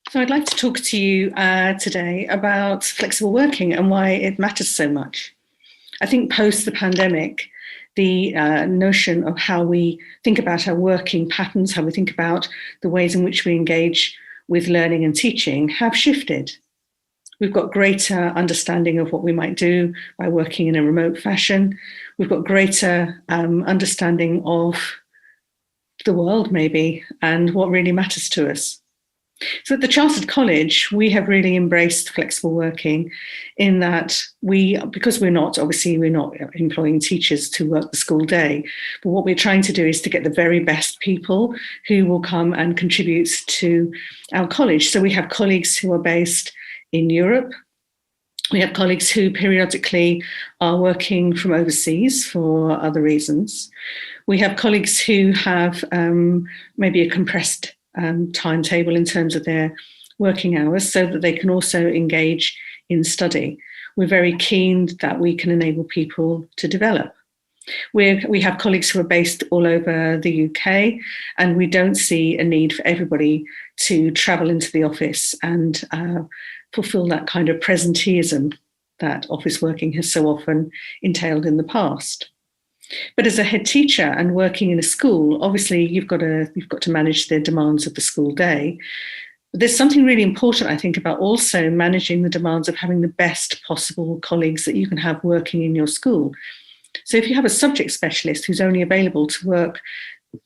So I'd like to talk to you today about flexible working and why it matters so much. I think post the pandemic, the notion of how we think about our working patterns, how we think about the ways in which we engage with learning and teaching have shifted. We've got greater understanding of what we might do by working in a remote fashion. We've got greater understanding of the world, maybe, and what really matters to us. So at the Chartered College, we have really embraced flexible working in that because we're not employing teachers to work the school day, but what we're trying to do is to get the very best people who will come and contribute to our college. So we have colleagues who are based in Europe. We have colleagues who periodically are working from overseas for other reasons. We have colleagues who have maybe a compressed timetable in terms of their working hours so that they can also engage in study. We're very keen that we can enable people to develop. We have colleagues who are based all over the UK, and we don't see a need for everybody to travel into the office and fulfill that kind of presenteeism that office working has so often entailed in the past. But as a head teacher and working in a school, obviously you've got to manage the demands of the school day. But there's something really important, I think, about also managing the demands of having the best possible colleagues that you can have working in your school. So if you have a subject specialist who's only available to work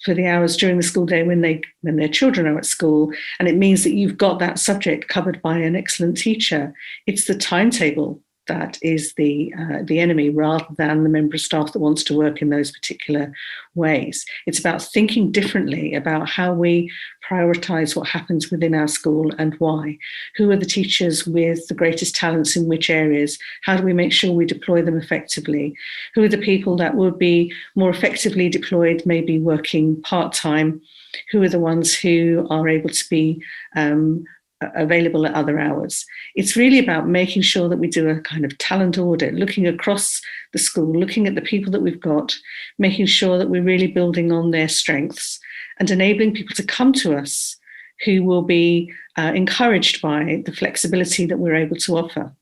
for the hours during the school day when their children are at school, and it means that you've got that subject covered by an excellent teacher, it's the timetable that is the enemy rather than the member of staff that wants to work in those particular ways. It's about thinking differently about how we prioritise what happens within our school and why. Who are the teachers with the greatest talents in which areas? How do we make sure we deploy them effectively? Who are the people that would be more effectively deployed, maybe working part-time? Who are the ones who are able to be available at other hours? It's really about making sure that we do a kind of talent audit, looking across the school, looking at the people that we've got, making sure that we're really building on their strengths and enabling people to come to us who will be encouraged by the flexibility that we're able to offer.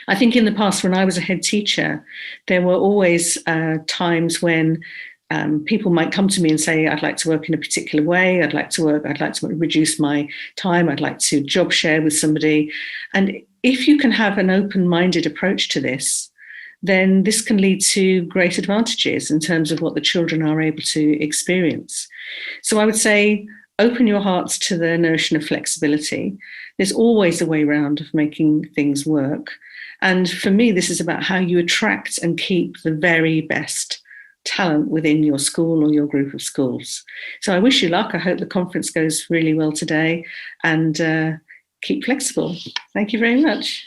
I think in the past, when I was a head teacher, there were always times when people might come to me and say, I'd like to work in a particular way. I'd like to reduce my time. I'd like to job share with somebody. And if you can have an open-minded approach to this, then this can lead to great advantages in terms of what the children are able to experience. So I would say, open your hearts to the notion of flexibility. There's always a way around of making things work. And for me, this is about how you attract and keep the very best talent within your school or your group of schools. So I wish you luck. I hope the conference goes really well today, and keep flexible. Thank you very much.